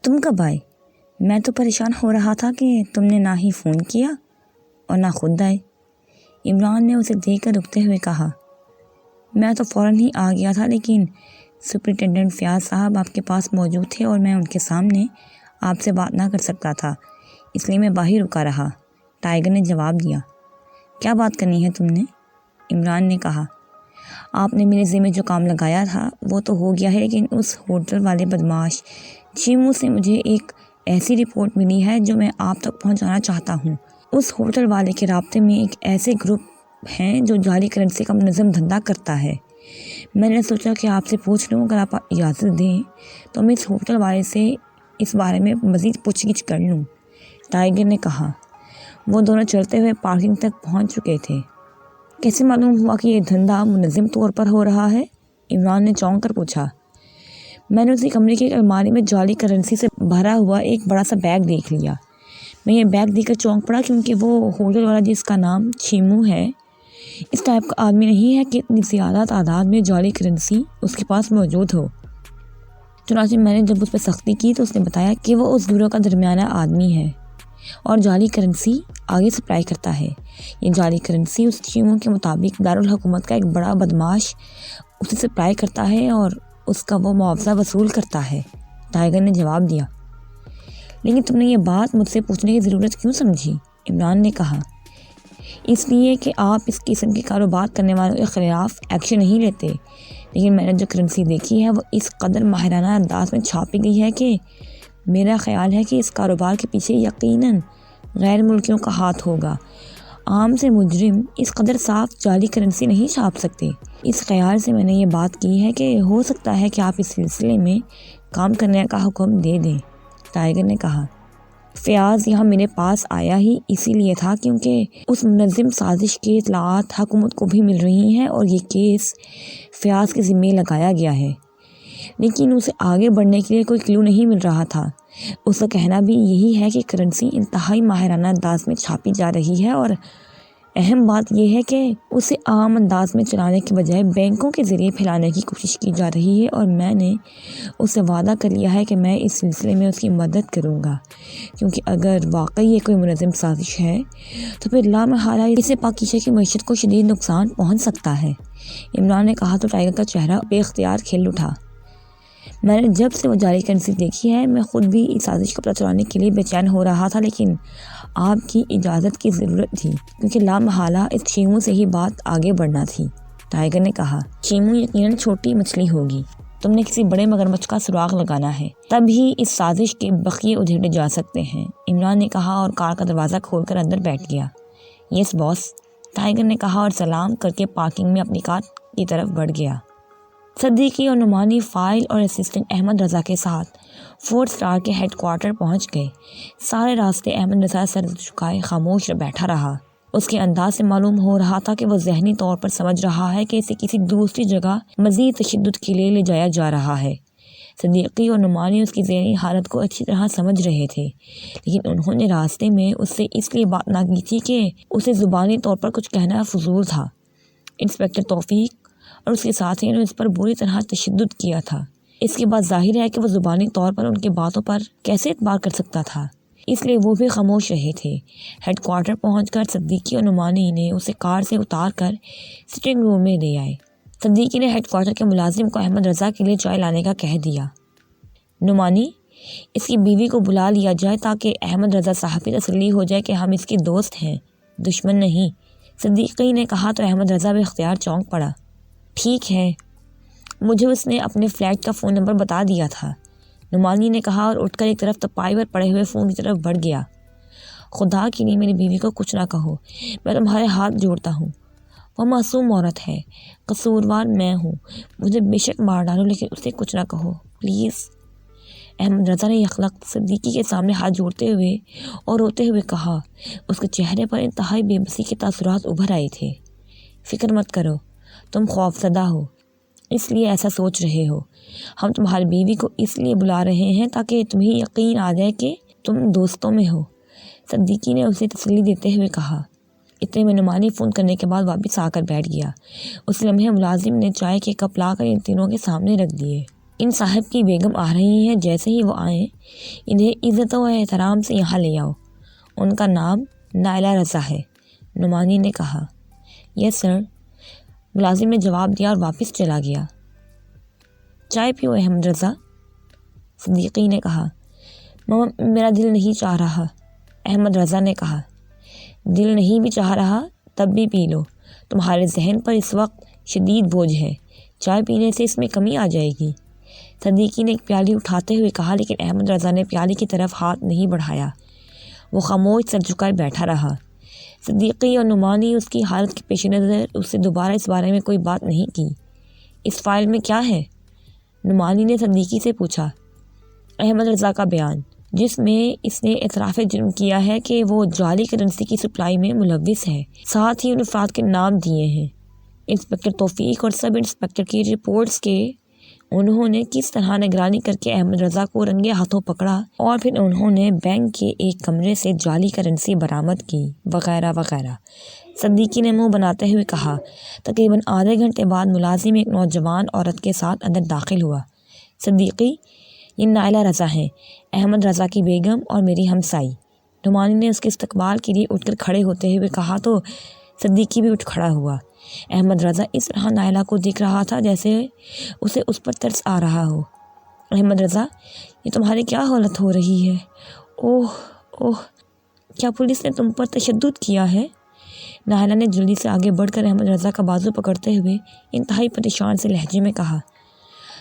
تم کب آئے؟ میں تو پریشان ہو رہا تھا کہ تم نے نہ ہی فون کیا اور نہ خود آئے۔ عمران نے اسے دیکھ کر رکتے ہوئے کہا۔ میں تو فوراً ہی آ گیا تھا، لیکن سپرنٹینڈنٹ فیاض صاحب آپ کے پاس موجود تھے اور میں ان کے سامنے آپ سے بات نہ کر سکتا تھا، اس لیے میں باہر رکا رہا، ٹائیگر نے جواب دیا۔ کیا بات کرنی ہے تم نے؟ عمران نے کہا۔ آپ نے میرے ذمہ جو کام لگایا تھا وہ تو ہو گیا ہے، لیکن اس ہوٹل والے بدماش چیمو سے مجھے ایک ایسی رپورٹ ملی ہے جو میں آپ تک پہنچانا چاہتا ہوں۔ اس ہوٹل والے کے رابطے میں ایک ایسے گروپ ہیں جو جعلی کرنسی کا منظم دھندا کرتا ہے۔ میں نے سوچا کہ آپ سے پوچھ لوں، اگر آپ اجازت دیں تو میں اس ہوٹل والے سے اس بارے میں مزید پوچھ گچھ کر لوں، ٹائیگر نے کہا۔ وہ دونوں چلتے ہوئے پارکنگ تک پہنچ چکے تھے۔ کیسے معلوم ہوا کہ یہ دھندا منظم طور پر ہو رہا ہے؟ عمران نے چونک کر پوچھا۔ میں نے اسی کمرے کی الماری میں جعلی کرنسی سے بھرا ہوا ایک بڑا سا بیگ دیکھ لیا۔ میں یہ بیگ دیکھ کر چونک پڑا کیونکہ وہ ہوٹل والا جس کا نام چیمو ہے اس ٹائپ کا آدمی نہیں ہے کہ اتنی زیادہ تعداد میں جعلی کرنسی اس کے پاس موجود ہو۔ چنانچہ میں نے جب اس پہ سختی کی تو اس نے بتایا کہ وہ اس گروہ کا درمیانہ آدمی ہے اور جعلی کرنسی آگے سپلائی کرتا ہے۔ یہ جعلی کرنسی اس چیمو کے مطابق دارالحکومت کا ایک بڑا بدماش اسے سپلائی کرتا ہے اور اس کا وہ معاوضہ وصول کرتا ہے، ٹائیگر نے جواب دیا۔ لیکن تم نے یہ بات مجھ سے پوچھنے کی ضرورت کیوں سمجھی؟ عمران نے کہا۔ اس لیے کہ آپ اس قسم کے کاروبار کرنے والوں کے خلاف ایکشن نہیں لیتے، لیکن میں نے جو کرنسی دیکھی ہے وہ اس قدر ماہرانہ انداز میں چھاپی گئی ہے کہ میرا خیال ہے کہ اس کاروبار کے پیچھے یقیناً غیر ملکیوں کا ہاتھ ہوگا۔ عام سے مجرم اس قدر صاف جعلی کرنسی نہیں چھاپ سکتے۔ اس خیال سے میں نے یہ بات کی ہے کہ ہو سکتا ہے کہ آپ اس سلسلے میں کام کرنے کا حکم دے دیں، ٹائیگر نے کہا۔ فیاض یہاں میرے پاس آیا ہی اسی لیے تھا کیونکہ اس منظم سازش کی اطلاعات حکومت کو بھی مل رہی ہیں اور یہ کیس فیاض کے ذمہ لگایا گیا ہے، لیکن اسے آگے بڑھنے کے لیے کوئی کلو نہیں مل رہا تھا۔ اس کا کہنا بھی یہی ہے کہ کرنسی انتہائی ماہرانہ انداز میں چھاپی جا رہی ہے اور اہم بات یہ ہے کہ اسے عام انداز میں چلانے کے بجائے بینکوں کے ذریعے پھیلانے کی کوشش کی جا رہی ہے، اور میں نے اس سے وعدہ کر لیا ہے کہ میں اس سلسلے میں اس کی مدد کروں گا، کیونکہ اگر واقعی یہ کوئی منظم سازش ہے تو پھر لامحالہ اسے پاکیزہ کی معیشت کو شدید نقصان پہنچ سکتا ہے، عمران نے کہا تو ٹائیگر کا چہرہ بے اختیار کھل اٹھا۔ میں نے جب سے وہ جعلی کرنسی دیکھی ہے میں خود بھی اس سازش کا پتہ چلانے کے لیے بے چین ہو رہا تھا، لیکن آپ کی اجازت کی ضرورت تھی کیونکہ لامحالہ اس چیمو سے ہی بات آگے بڑھنا تھی، ٹائیگر نے کہا۔ چیمو یقیناً چھوٹی مچھلی ہوگی، تم نے کسی بڑے مگرمچھ کا سراغ لگانا ہے، تب ہی اس سازش کے بقیے ادھیڑے جا سکتے ہیں، عمران نے کہا اور کار کا دروازہ کھول کر اندر بیٹھ گیا۔ یس باس، ٹائیگر نے کہا اور سلام کر کے پارکنگ میں اپنی کار کی طرف بڑھ گیا۔ صدیقی اور نعمانی فائل اور اسسٹنٹ احمد رضا کے ساتھ 4 اسٹار کے ہیڈ کوارٹر پہنچ گئے۔ سارے راستے احمد رضا سر جھکائے خاموش بیٹھا رہا۔ اس کے انداز سے معلوم ہو رہا تھا کہ وہ ذہنی طور پر سمجھ رہا ہے کہ اسے کسی دوسری جگہ مزید تشدد کے لیے لے جایا جا رہا ہے۔ صدیقی اور نعمانی اس کی ذہنی حالت کو اچھی طرح سمجھ رہے تھے، لیکن انہوں نے راستے میں اس سے اس لیے بات نہ کی تھی کہ اسے زبانی طور پر کچھ کہنا فضول تھا۔ انسپکٹر توفیق اور اس کے ساتھیوں نے اس پر بری طرح تشدد کیا تھا۔ اس کے بعد ظاہر ہے کہ وہ زبانی طور پر ان کی باتوں پر کیسے اعتبار کر سکتا تھا، اس لیے وہ بھی خاموش رہے تھے۔ ہیڈ کوارٹر پہنچ کر صدیقی اور نعمانی نے اسے کار سے اتار کر سٹنگ روم میں لے آئے۔ صدیقی نے ہیڈ کوارٹر کے ملازم کو احمد رضا کے لیے چائے لانے کا کہہ دیا۔ نعمانی، اس کی بیوی کو بلا لیا جائے تاکہ احمد رضا صاحب کی تسلی ہو جائے کہ ہم اس کے دوست ہیں، دشمن نہیں، صدیقی نے کہا تو احمد رضا بے اختیار چونک پڑا۔ ٹھیک ہے، مجھے اس نے اپنے فلیٹ کا فون نمبر بتا دیا تھا، نعمانی نے کہا اور اٹھ کر ایک طرف تپائی پر پڑے ہوئے فون کی طرف بڑھ گیا۔ خدا کے لیے میری بیوی کو کچھ نہ کہو، میں تمہارے ہاتھ جوڑتا ہوں، وہ معصوم عورت ہے، قصوروار میں ہوں، مجھے بے شک مار ڈالو لیکن اسے کچھ نہ کہو پلیز۔ احمد رضا نے یکلخت صدیقی کے سامنے ہاتھ جوڑتے ہوئے اور روتے ہوئے کہا۔ اس کے چہرے پر انتہائی بے بسی کے تاثرات ابھر آئے تھے۔ فکر مت کرو، تم خوفزدہ ہو اس لیے ایسا سوچ رہے ہو، ہم تمہاری بیوی کو اس لیے بلا رہے ہیں تاکہ تمہیں یقین آ جائے کہ تم دوستوں میں ہو، صدیقی نے اسے تسلی دیتے ہوئے کہا۔ اتنے میں نعمانی فون کرنے کے بعد واپس آ کر بیٹھ گیا۔ اس لمحے ملازم نے چائے کے کپ لا کر ان تینوں کے سامنے رکھ دیے۔ ان صاحب کی بیگم آ رہی ہیں، جیسے ہی وہ آئیں انہیں عزت و احترام سے یہاں لے آؤ۔ ان کا نام نائلہ رضا ہے، نعمانی نے کہا۔ یس سر، ملازم نے جواب دیا اور واپس چلا گیا۔ چائے پیو احمد رضا، صدیقی نے کہا۔ ماما میرا دل نہیں چاہ رہا، احمد رضا نے کہا۔ دل نہیں بھی چاہ رہا تب بھی پی لو، تمہارے ذہن پر اس وقت شدید بوجھ ہے، چائے پینے سے اس میں کمی آ جائے گی، صدیقی نے ایک پیالی اٹھاتے ہوئے کہا، لیکن احمد رضا نے پیالی کی طرف ہاتھ نہیں بڑھایا۔ وہ خاموش سر جھکائے بیٹھا رہا۔ صدیقی اور نعمانی اس کی حالت کے پیش نظر اس سے دوبارہ اس بارے میں کوئی بات نہیں کی۔ اس فائل میں کیا ہے؟ نعمانی نے صدیقی سے پوچھا۔ احمد رضا کا بیان، جس میں اس نے اعتراف جرم کیا ہے کہ وہ جعلی کرنسی کی سپلائی میں ملوث ہے، ساتھ ہی ان افراد کے نام دیے ہیں، انسپکٹر توفیق اور سب انسپکٹر کی رپورٹس کے انہوں نے کس طرح نگرانی کر کے احمد رضا کو رنگے ہاتھوں پکڑا اور پھر انہوں نے بینک کے ایک کمرے سے جعلی کرنسی برآمد کی، وغیرہ وغیرہ، صدیقی نے منہ بناتے ہوئے کہا۔ تقریباً آدھے گھنٹے بعد ملازم ایک نوجوان عورت کے ساتھ اندر داخل ہوا۔ صدیقی، یہ نائلہ رضا ہیں، احمد رضا کی بیگم اور میری ہمسائی۔ نعمانی نے اس کے استقبال کے لیے اٹھ کر کھڑے ہوتے ہوئے کہا تو صدیقی بھی اٹھ کھڑا ہوا۔ احمد رضا اس طرح نائلہ کو دیکھ رہا تھا جیسے اسے اس پر ترس آ رہا ہو۔ احمد رضا، یہ تمہاری کیا حالت ہو رہی ہے؟ اوہ اوہ، کیا پولیس نے تم پر تشدد کیا ہے؟ نائلہ نے جلدی سے آگے بڑھ کر احمد رضا کا بازو پکڑتے ہوئے انتہائی پریشان سے لہجے میں کہا۔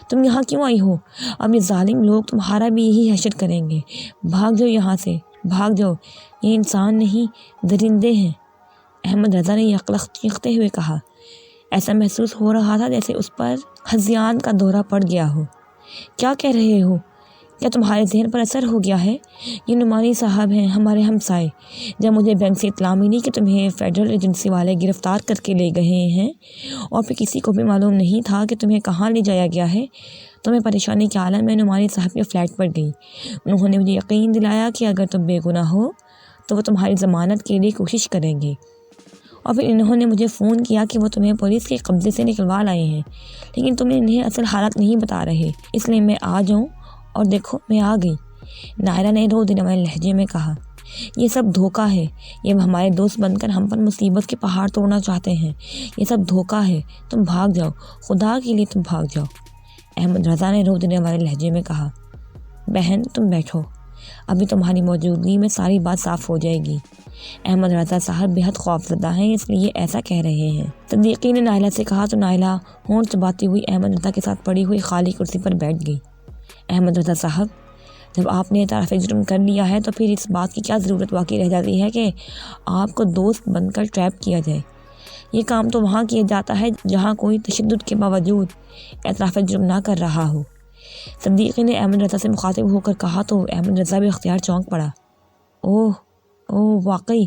تم یہاں کیوں آئی ہو؟ اب یہ ظالم لوگ تمہارا بھی یہی حشر کریں گے، بھاگ جاؤ یہاں سے، بھاگ جاؤ، یہ انسان نہیں درندے ہیں، احمد رضا نے یکلخت چیختے ہوئے کہا۔ ایسا محسوس ہو رہا تھا جیسے اس پر ہذیان کا دورہ پڑ گیا ہو۔ کیا کہہ رہے ہو؟ کیا تمہارے ذہن پر اثر ہو گیا ہے؟ یہ نعمانی صاحب ہیں، ہمارے ہمسائے۔ جب مجھے بینک سے اطلاع ملی کہ تمہیں فیڈرل ایجنسی والے گرفتار کر کے لے گئے ہیں اور پھر کسی کو بھی معلوم نہیں تھا کہ تمہیں کہاں لے جایا گیا ہے، تو میں پریشانی کے عالم میں نعمانی صاحب کے فلیٹ پر گئی۔ انہوں نے مجھے یقین دلایا کہ اگر تم بے گناہ ہو تو وہ تمہاری ضمانت کے لیے کوشش کریں گے، اور پھر انہوں نے مجھے فون کیا کہ وہ تمہیں پولیس کے قبضے سے نکلوا لائے ہیں، لیکن تم انہیں اصل حالت نہیں بتا رہے، اس لیے میں آ جاؤں، اور دیکھو میں آ گئی، نائلہ نے رو دینے والے لہجے میں کہا۔ یہ سب دھوکہ ہے، یہ ہمارے دوست بن کر ہم پر مصیبت کے پہاڑ توڑنا چاہتے ہیں، یہ سب دھوکہ ہے، تم بھاگ جاؤ، خدا کے لیے تم بھاگ جاؤ، احمد رضا نے رو دینے والے لہجے میں کہا۔ بہن تم بیٹھو، ابھی تمہاری موجودگی میں ساری بات صاف ہو جائے گی، احمد رضا صاحب بہت خوفزدہ ہیں اس لیے ایسا کہہ رہے ہیں، صدیقی نے نائلہ سے کہا تو نائلہ ہونٹ چباتی ہوئی احمد رضا کے ساتھ پڑی ہوئی خالی کرسی پر بیٹھ گئی۔ احمد رضا صاحب، جب آپ نے اعتراف جرم کر لیا ہے تو پھر اس بات کی کیا ضرورت باقی رہ جاتی ہے کہ آپ کو دوست بن کر ٹریپ کیا جائے؟ یہ کام تو وہاں کیا جاتا ہے جہاں کوئی تشدد کے باوجود اعتراف جرم نہ کر رہا ہو، صدیقی نے احمد رضا سے مخاطب ہو کر کہا تو احمد رضا بھی اختیار چونک پڑا۔ اوہ واقعی،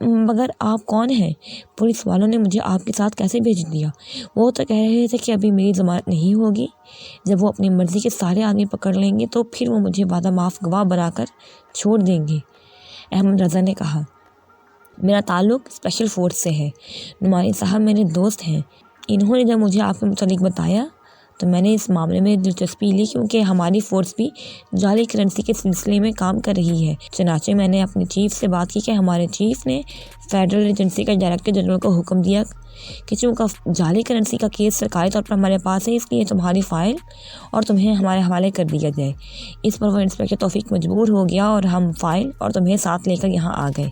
مگر آپ کون ہیں؟ پولیس والوں نے مجھے آپ کے ساتھ کیسے بھیج دیا؟ وہ تو کہہ رہے تھے کہ ابھی میری ضمانت نہیں ہوگی، جب وہ اپنی مرضی کے سارے آدمی پکڑ لیں گے تو پھر وہ مجھے وعدہ معاف گواہ بنا کر چھوڑ دیں گے، احمد رضا نے کہا۔ میرا تعلق اسپیشل فورس سے ہے، نعمانی صاحب میرے دوست ہیں، انہوں نے جب مجھے آپ کے متعلق بتایا تو میں نے اس معاملے میں دلچسپی لی کیونکہ ہماری فورس بھی جعلی کرنسی کے سلسلے میں کام کر رہی ہے، چنانچہ میں نے اپنے چیف سے بات کی کہ ہمارے چیف نے فیڈرل ایجنسی کا ڈائریکٹر جنرل کو حکم دیا کہ چونکہ جعلی کرنسی کا کیس سرکاری طور پر ہمارے پاس ہے، اس لیے تمہاری فائل اور تمہیں ہمارے حوالے کر دیا جائے۔ اس پر وہ انسپکٹر توفیق مجبور ہو گیا اور ہم فائل اور تمہیں ساتھ لے کر یہاں آ گئے۔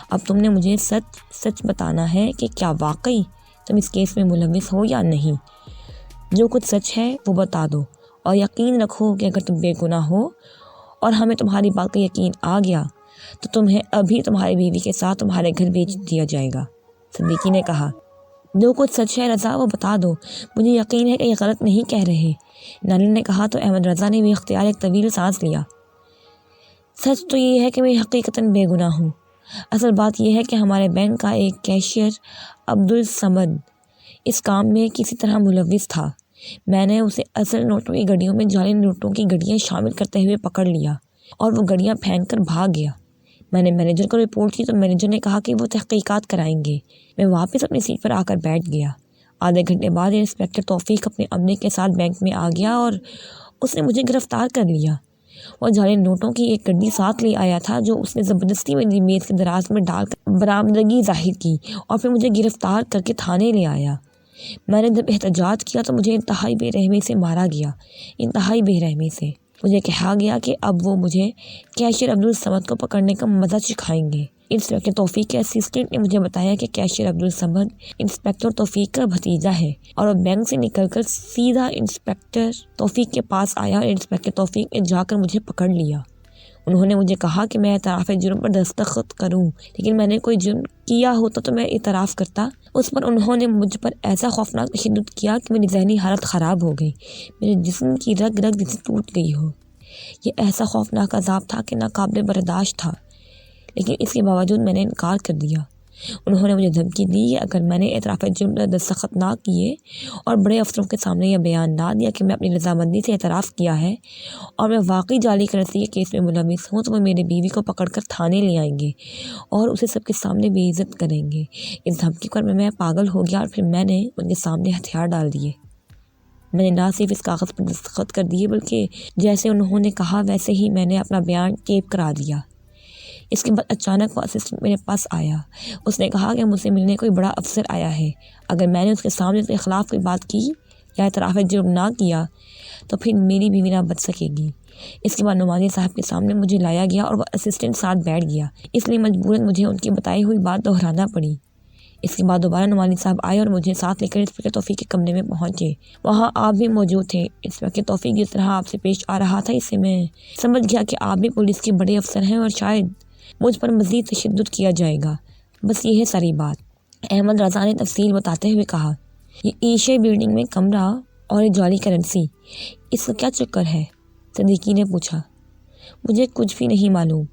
اب تم نے مجھے سچ بتانا ہے کہ کیا واقعی تم اس کیس میں ملوث ہو یا نہیں؟ جو کچھ سچ ہے وہ بتا دو، اور یقین رکھو کہ اگر تم بے گناہ ہو اور ہمیں تمہاری بات کا یقین آ گیا تو تمہیں ابھی تمہاری بیوی کے ساتھ تمہارے گھر بھیج دیا جائے گا، صدیقی نے کہا۔ جو کچھ سچ ہے رضا وہ بتا دو، مجھے یقین ہے کہ یہ غلط نہیں کہہ رہے، نائلہ نے کہا تو احمد رضا نے بھی اختیار ایک طویل سانس لیا۔ سچ تو یہ ہے کہ میں حقیقتاً بے گناہ ہوں، اصل بات یہ ہے کہ ہمارے بینک کا ایک کیشیئر عبدالصمد اس کام میں کسی طرح ملوث تھا، میں نے اسے اصل نوٹوں کی گڈیوں میں جعلی نوٹوں کی گڈیاں شامل کرتے ہوئے پکڑ لیا اور وہ گڈیاں پھینک کر بھاگ گیا۔ میں نے مینیجر کو رپورٹ کی تو مینیجر نے کہا کہ وہ تحقیقات کرائیں گے، میں واپس اپنی سیٹ پر آ کر بیٹھ گیا۔ آدھے گھنٹے بعد انسپکٹر توفیق اپنے عملے کے ساتھ بینک میں آ گیا اور اس نے مجھے گرفتار کر لیا۔ وہ جعلی نوٹوں کی ایک گڈی ساتھ لے آیا تھا جو اس نے زبردستی میری میز کے دراز میں ڈال کر برآمدگی ظاہر کی اور پھر مجھے گرفتار کر کے تھانے لے آیا۔ میں نے جب احتجاج کیا تو مجھے انتہائی بے رحمی سے مارا گیا، انتہائی بے رحمی سے۔ مجھے کہا گیا کہ اب وہ مجھے کیشیئر عبدالصمد کو پکڑنے کا مزہ چکھائیں گے۔ انسپکٹر توفیق کے اسسٹنٹ نے مجھے بتایا کہ کیشیئر عبدالصمد انسپکٹر توفیق کا بھتیجا ہے اور وہ بینک سے نکل کر سیدھا انسپکٹر توفیق کے پاس آیا اور انسپکٹر توفیق نے جا کر مجھے پکڑ لیا۔ انہوں نے مجھے کہا کہ میں اعتراف جرم پر دستخط کروں، لیکن میں نے کوئی جرم کیا ہوتا تو میں اعتراف کرتا۔ اس پر انہوں نے مجھ پر ایسا خوفناک تشدد کیا کہ میری ذہنی حالت خراب ہو گئی، میرے جسم کی رگ رگ جیسے ٹوٹ گئی ہو۔ یہ ایسا خوفناک عذاب تھا کہ ناقابل برداشت تھا، لیکن اس کے باوجود میں نے انکار کر دیا۔ انہوں نے مجھے دھمکی دی کہ اگر میں نے اعتراف جرم پر دستخط نہ کیے اور بڑے افسروں کے سامنے یہ بیان نہ دیا کہ میں اپنی رضامندی سے اعتراف کیا ہے اور میں واقعی جعلی کرنسی کے کیس میں ملوث ہوں، تو وہ میرے بیوی کو پکڑ کر تھانے لے آئیں گے اور اسے سب کے سامنے بے عزت کریں گے۔ اس دھمکی پر میں پاگل ہو گیا اور پھر میں نے ان کے سامنے ہتھیار ڈال دیے۔ میں نے نہ صرف اس کاغذ پر دستخط کر دیے بلکہ جیسے انہوں نے کہا ویسے ہی میں نے اپنا بیان ٹیپ کرا دیا۔ اس کے بعد اچانک وہ اسسٹنٹ میرے پاس آیا۔ اس نے کہا کہ مجھ سے ملنے کوئی بڑا افسر آیا ہے، اگر میں نے اس کے سامنے اس کے خلاف کوئی بات کی یا اعتراف جرم نہ کیا تو پھر میری بیوی نہ بچ سکے گی۔ اس کے بعد نعمانی صاحب کے سامنے مجھے لایا گیا اور وہ اسسٹنٹ ساتھ بیٹھ گیا، اس لیے مجبوراً مجھے ان کی بتائی ہوئی بات دہرانا پڑی۔ اس کے بعد دوبارہ نعمانی صاحب آئے اور مجھے ساتھ لے کر انسپکٹر توفیق کے کمرے میں پہنچے۔ وہاں آپ بھی موجود تھے۔ انسپکٹر توفیق جس طرح آپ سے پیش آ رہا تھا اس سے میں سمجھ گیا کہ آپ بھی پولیس کے بڑے افسر ہیں اور شاید مجھ پر مزید تشدد کیا جائے گا، بس یہ ہے ساری بات۔ احمد رضا نے تفصیل بتاتے ہوئے کہا، یہ ایشیا بلڈنگ میں کمرہ اور ایک جعلی کرنسی، اس کا کیا چکر ہے؟ صدیقی نے پوچھا۔ مجھے کچھ بھی نہیں معلوم،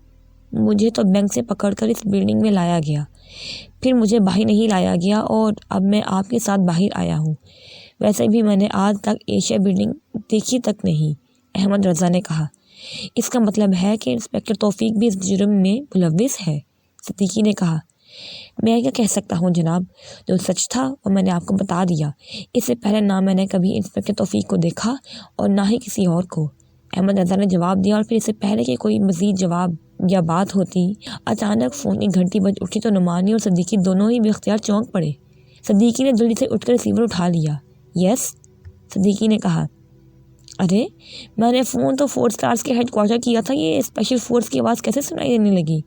مجھے تو بینک سے پکڑ کر اس بلڈنگ میں لایا گیا، پھر مجھے باہر نہیں لایا گیا اور اب میں آپ کے ساتھ باہر آیا ہوں۔ ویسے بھی میں نے آج تک ایشیا بلڈنگ دیکھی تک نہیں، احمد رضا نے کہا۔ اس کا مطلب ہے کہ انسپکٹر توفیق بھی اس جرم میں ملوث ہے، صدیقی نے کہا۔ میں کیا کہہ سکتا ہوں جناب، جو سچ تھا وہ میں نے آپ کو بتا دیا۔ اس سے پہلے نہ میں نے کبھی انسپکٹر توفیق کو دیکھا اور نہ ہی کسی اور کو، احمد رضا نے جواب دیا۔ اور پھر اس سے پہلے کہ کوئی مزید جواب یا بات ہوتی، اچانک فون کی گھنٹی بج اٹھی تو نعمانی اور صدیقی دونوں ہی بے اختیار چونک پڑے۔ صدیقی نے جلدی سے اٹھ کر ریسیور اٹھا لیا۔ یس، صدیقی نے کہا۔ ارے میں نے فون تو 4 اسٹارز کے ہیڈ کوارٹر کیا تھا، یہ اسپیشل فورس کی آواز کیسے سنائی دینے لگی؟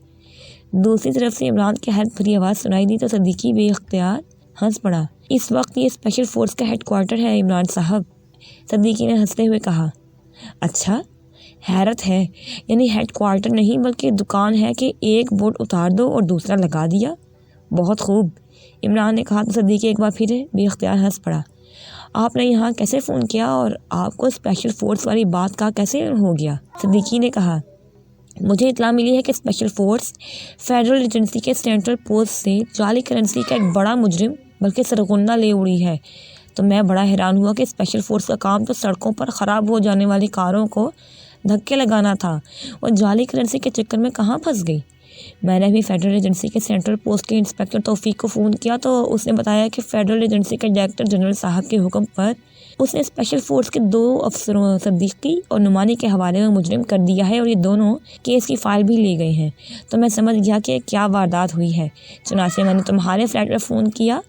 دوسری طرف سے عمران کی حیرت بھری آواز سنائی دی تو صدیقی بے اختیار ہنس پڑا۔ اس وقت یہ اسپیشل فورس کا ہیڈ کوارٹر ہے عمران صاحب، صدیقی نے ہنستے ہوئے کہا۔ اچھا، حیرت ہے، یعنی ہیڈ کوارٹر نہیں بلکہ دکان ہے کہ ایک بورڈ اتار دو اور دوسرا لگا دیا؟ بہت خوب، عمران نے کہا تو صدیقی ایک بار پھر بے اختیار ہنس پڑا۔ آپ نے یہاں کیسے فون کیا اور آپ کو اسپیشل فورس والی بات کا کیسے ہو گیا؟ صدیقی نے کہا۔ مجھے اطلاع ملی ہے کہ اسپیشل فورس فیڈرل ایجنسی کے سینٹرل پوسٹ سے جعلی کرنسی کا ایک بڑا مجرم بلکہ سرغنہ لے اڑی ہے، تو میں بڑا حیران ہوا کہ اسپیشل فورس کا کام تو سڑکوں پر خراب ہو جانے والی کاروں کو دھکے لگانا تھا، اور جعلی کرنسی کے چکر میں کہاں پھنس گئی۔ میں نے بھی فیڈرل ایجنسی کے سینٹرل پوسٹ کے انسپکٹر توفیق کو فون کیا تو اس نے بتایا کہ فیڈرل ایجنسی کے ڈائریکٹر جنرل صاحب کے حکم پر اس نے اسپیشل فورس کے 2 افسروں صدیقی اور نعمانی کے حوالے میں مجرم کر دیا ہے اور یہ دونوں کیس کی فائل بھی لے گئے ہیں۔ تو میں سمجھ گیا کہ کیا واردات ہوئی ہے، چنانچہ میں نے تمہارے فلیٹ پر فون کیا،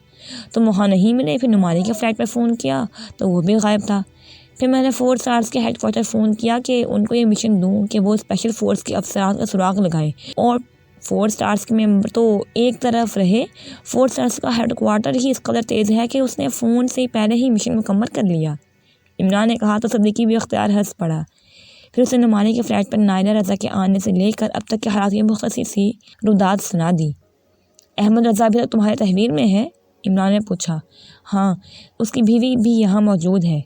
تم وہاں نہیں ملے، پھر نعمانی کے فلیٹ پر فون کیا تو وہ بھی غائب تھا، پھر میں نے 4 اسٹارز کے ہیڈ کوارٹر فون کیا کہ ان کو یہ مشن دوں کہ وہ اسپیشل فورس کے افسران کا سراغ لگائیں، اور 4 اسٹارز کے ممبر تو ایک طرف رہے، 4 اسٹارز کا ہیڈ کوارٹر ہی اس قدر تیز ہے کہ اس نے فون سے پہلے ہی مشن مکمل کر لیا، عمران نے کہا تو صدیقی بھی اختیار ہنس پڑا۔ پھر اس نے نعمانی کے فلیٹ پر نائلہ رضا کے آنے سے لے کر اب تک کے حالات کی مختصر سی روداد سنا دی۔ احمد رضا بھی تمہارے تحویل میں ہے؟ عمران نے پوچھا۔ ہاں، اس کی بیوی بھی یہاں موجود ہے۔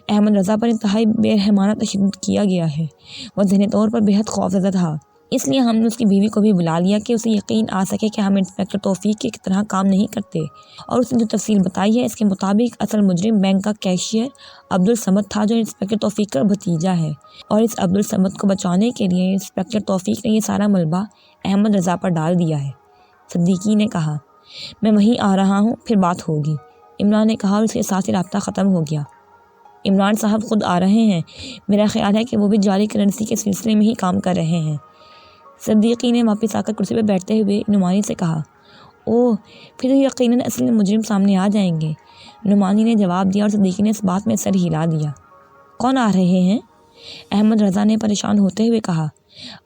احمد رضا پر انتہائی بے رحمانہ تشدد کیا گیا ہے، وہ ذہنی طور پر بے حد خوفزدہ تھا، اس لیے ہم نے اس کی بیوی کو بھی بلا لیا کہ اسے یقین آ سکے کہ ہم انسپکٹر توفیق کی طرح کام نہیں کرتے، اور اس نے جو تفصیل بتائی ہے اس کے مطابق اصل مجرم بینک کا کیشیئر عبدالصمد تھا جو انسپکٹر توفیق کا بھتیجا ہے، اور اس عبدالصمد کو بچانے کے لیے انسپکٹر توفیق نے یہ سارا ملبہ احمد رضا پر ڈال دیا ہے، صدیقی نے کہا۔ میں وہیں آ رہا ہوں، پھر بات ہوگی، عمران نے کہا، اور اس کے ساتھ ہی رابطہ ختم ہو گیا۔ عمران صاحب خود آ رہے ہیں، میرا خیال ہے کہ وہ بھی جعلی کرنسی کے سلسلے میں ہی کام کر رہے ہیں۔ صدیقی نے واپس آ کر کرسی پہ بیٹھتے ہوئے نعمانی سے کہا، اوہ پھر تو یقیناً اصل مجرم سامنے آ جائیں گے۔ نعمانی نے جواب دیا اور صدیقی نے اس بات میں سر ہلا دیا۔ کون آ رہے ہیں؟ احمد رضا نے پریشان ہوتے ہوئے کہا،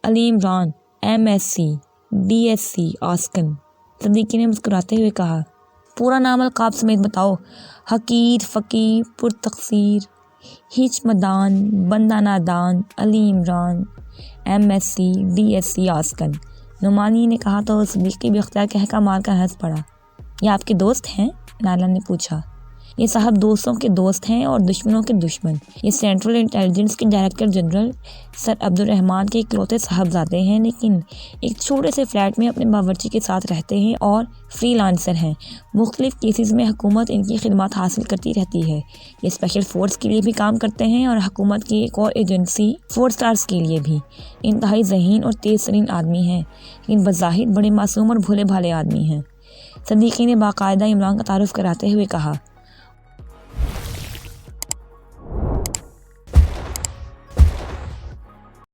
Ali Imran, MSc DSc asking. Siddiqui نے مسکراتے ہوئے کہا، پورا نام القاب سمیت بتاؤ۔ حقیر، فقیر، پرتقصیر، ہیچ مدان، بندہ نادان، Ali Imran, MSc DSc asking. Nomani نے کہا تو صدیقی بھی اختیار کہہ مار کر ہنس پڑا۔ یہ آپ کے دوست ہیں؟ نائلہ نے پوچھا۔ یہ صاحب دوستوں کے دوست ہیں اور دشمنوں کے دشمن۔ یہ سینٹرل انٹیلیجنس کے ڈائریکٹر جنرل سر عبد الرحمان کے اکلوتے صاحبزادے ہیں، لیکن ایک چھوٹے سے فلیٹ میں اپنے باورچی کے ساتھ رہتے ہیں اور فری لانسر ہیں۔ مختلف کیسز میں حکومت ان کی خدمات حاصل کرتی رہتی ہے۔ یہ اسپیشل فورس کے لیے بھی کام کرتے ہیں اور حکومت کی ایک اور ایجنسی 4 اسٹارز کے لیے بھی۔ انتہائی ذہین اور تیز ترین آدمی ہیں، لیکن بظاہر بڑے معصوم اور بھولے بھالے آدمی ہیں۔ صدیقی نے باقاعدہ عمران کا تعارف کراتے ہوئے کہا،